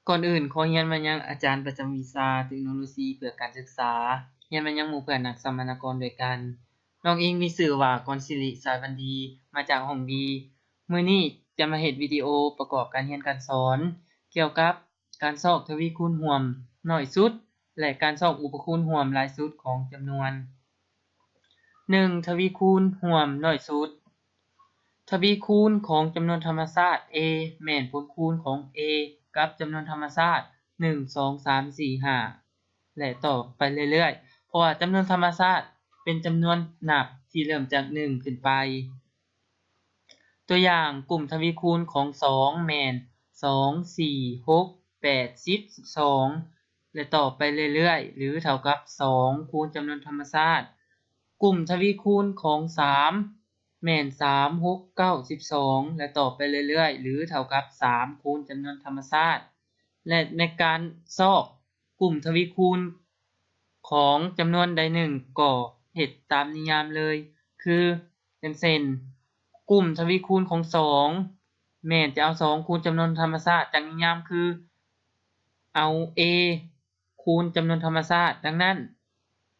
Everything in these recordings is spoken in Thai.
ก่อนอื่นขอเรียนมายังอาจารย์ประจำวิชาเทคโนโลยีเพื่อการศึกษาเรียนมายังหมู่เพื่อนนักสัมมนากรด้วยกันน้องอิงมีชื่อว่ากรศิริสายบันดีมาจากห้องดีมื้อนี้จะมาเฮ็ดวิดีโอประกอบการเรียนการสอนเกี่ยวกับการซอกทวีคูณร่วมน้อยสุดและการซอกอุปคูณร่วมหลายสุดของจำนวน 1. ทวีคูณร่วมน้อยสุดทวีคูณของจำนวนธรรมชาติ a แม่นผลคูณของ a กับจำนวนธรรมชาติ1 2 3 4 5และต่อไปเรื่อยๆเพราะว่าจำนวนธรรมชาติเป็นจำนวนนับที่เริ่มจาก1ขึ้นไปตัวอย่างกลุ่มทวีคูณของ2แม่น2 4 6 8 10 12และต่อไปเรื่อยๆหรือเท่ากับ2คูณจำนวนธรรมชาติกลุ่มทวีคูณของ3แม่น3 6 9 12และต่อไปเรื่อยๆหรือเท่ากับ3คูณจำนวนธรรมชาติและในการซอกกลุ่มทวีคูณของจำนวนใดหนึ่งก็เฮ็ดตามนิยามเลยคือเป็นเช่นกลุ่มทวีคูณของ2แม่นจะเอา2คูณจำนวนธรรมชาติจากนิยามคือเอา a คูณจำนวนธรรมชาติดังนั้น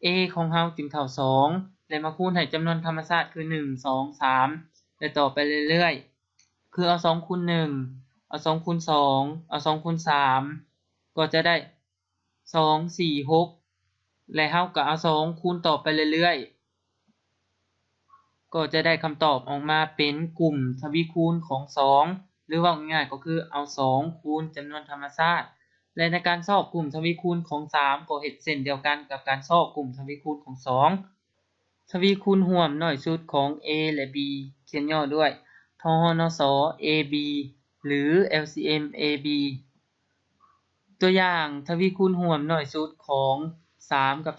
a ของเราจึงเท่า2และมาคูณให้จำนวนธรรมชาติคือ1 2 3และต่อไปเรื่อยๆคือเอา2คูณ1เอา2คูณ2เอา2คูณ3ก็จะได้2 4 6และเราก็เอา2คูณต่อไปเรื่อยๆก็จะได้คำตอบออกมาเป็นกลุ่มทวีคูณของ2หรือว่าง่ายๆก็คือเอา2คูณจำนวนธรรมชาติและในการซอกกลุ่มทวีคูณของ3ก็เฮ็ดเช่นเดียวกันกับการซอกกลุ่มทวีคูณของ2ทวีคูณร่วมน้อยสุดของ a และ b เขียนย่อด้วยทหนส ab หรือ LCM ab ตัวอย่างทวีคูณร่วมน้อยสุดของ3กับ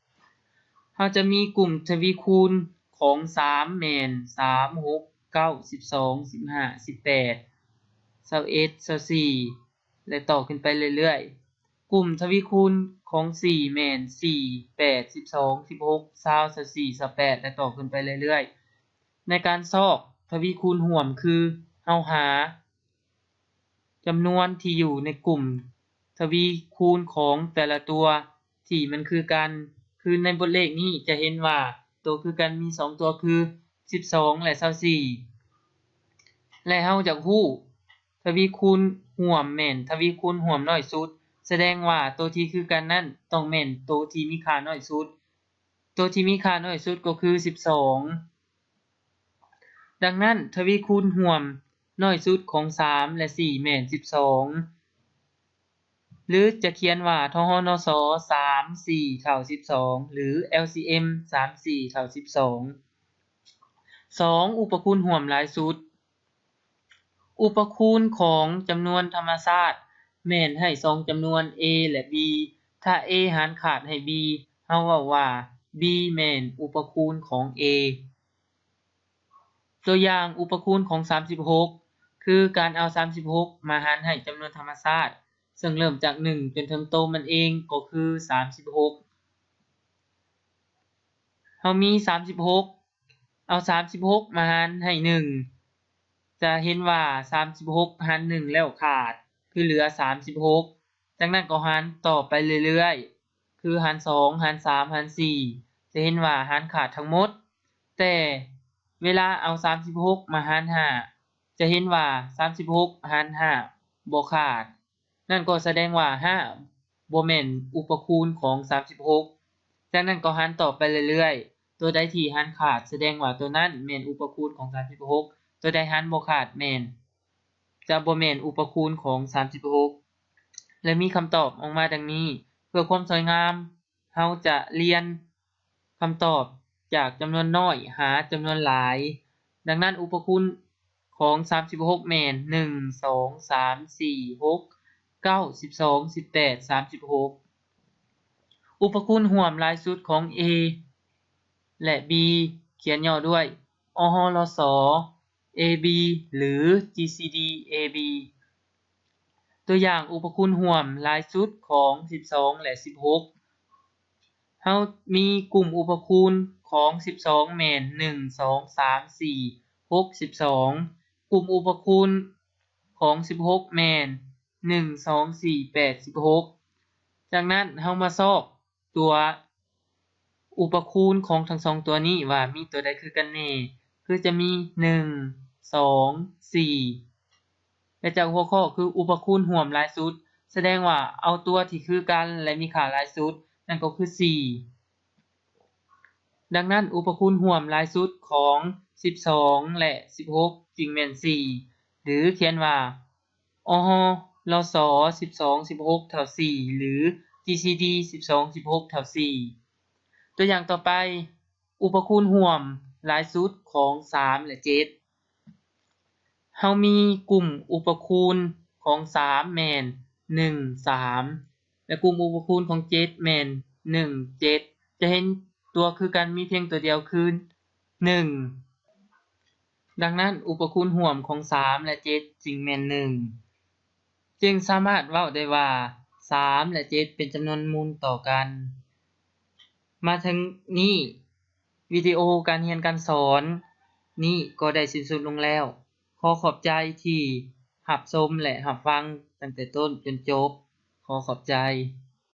4เราจะมีกลุ่มทวีคูณของ3แม่น3 6 9 12 15 18 21 24และต่อขึ้นไปเรื่อยๆกลุ่มทวีคูณของ4แม่น4 8 12 16 20 24 28และต่อขึ้นไปเรื่อยๆในการซอกทวีคูณร่วมคือเราหาจำนวนที่อยู่ในกลุ่มทวีคูณของแต่ละตัวที่มันคือกันคือในบทเลขนี้จะเห็นว่าตัวคือกันมี2ตัวคือ12และ24และเราจะรู้ทวีคูณร่วมแม่นทวีคูณร่วมน้อยสุดแสดงว่าตัวที่คือกันนั้นต้องแม่นตัวที่มีค่าน้อยสุดตัวที่มีค่าน้อยสุดก็คือ12ดังนั้นทวีคูณร่วมน้อยสุดของ3และ4แม่น12หรือจะเขียนว่าทหนส3 4เท่า12หรือ LCM 3 4เท่า12 2. อุปคูณร่วมหลายสุดอุปคูณของจำนวนธรรมชาติแม่นให้2จำนวน a และ b ถ้า a หารขาดให้ b เราเว้าว่า b แม่นอุปคูณของ a ตัวอย่างอุปคูณของ36คือการเอา36มาหารให้จำนวนธรรมชาติซึ่งเริ่มจาก1จนถึงโตมันเองก็คือ36เรามี36เอา36มาหารให้1จะเห็นว่า36หาร1แล้วขาดคือเหลือ36จากนั้นก็หารต่อไปเรื่อยๆคือหาร2หาร3หาร4จะเห็นว่าหารขาดทั้งหมดแต่เวลาเอา36มาหาร5จะเห็นว่า36หาร5บ่ขาดนั่นก็แสดงว่า5บ่แม่นอุปคูณของ36จากนั้นก็หารต่อไปเรื่อยๆตัวใดที่หารขาดแสดงว่าตัวนั้นแม่นอุปคูณของ36ตัวใดหารบ่ขาดแม่นจะบ่แม่นอุปคูณของ36และมีคำตอบออกมาดังนี้เพื่อความสวยงามเราจะเรียนคำตอบจากจำนวนน้อยหาจำนวนหลายดังนั้นอุปคูณของ36แม่น1 2 3 4 6 9 12 18 36อุปคูณร่วมหลายสุดของ a และ b เขียนย่อด้วยอหรส ab หรือ GCD AB ตัวอย่างอุปคูณร่วมหลายสุดของ12และ16เรามีกลุ่มอุปคูณของ12แม่น1 2 3 4 6 12กลุ่มอุปคูณของ16แม่น 1 2 4 8 16จากนั้นเฮามาซอกตัวอุปคูณของทั้ง2ตัวนี้ว่ามีตัวใดคือกันแน่คือจะมี1 2 4และจากหัวข้อคืออุปคูณร่วมหลายสุดแสดงว่าเอาตัวที่คือกันและมีค่าหลายสุดนั่นก็คือ4ดังนั้นอุปคูณร่วมหลายสุดของ12และ16จึงแม่น4หรือเขียนว่าอหลศ12 16เท่า4หรือ GCD 12 16เท่า4ตัวอย่างต่อไปอุปคูณร่วมหลายสุดของ3และ7เฮามีกลุ่มอุปคูณของ3แม่น1 3และกลุ่มอุปคูณของ7แม่น1 7จะเห็นตัวคือกันมีเพียงตัวเดียวคือ1ดังนั้นอุปคูณร่วมของ3และ7จึงแม่น1จึงสามารถเว้าได้ว่า3และ7เป็นจำนวนมูลต่อกันมาถึงนี้วิดีโอการเรียนการสอนนี้ก็ได้สิ้นสุดลงแล้วขอขอบใจที่รับชมและรับฟังตั้งแต่ต้นจนจบขอขอบใจ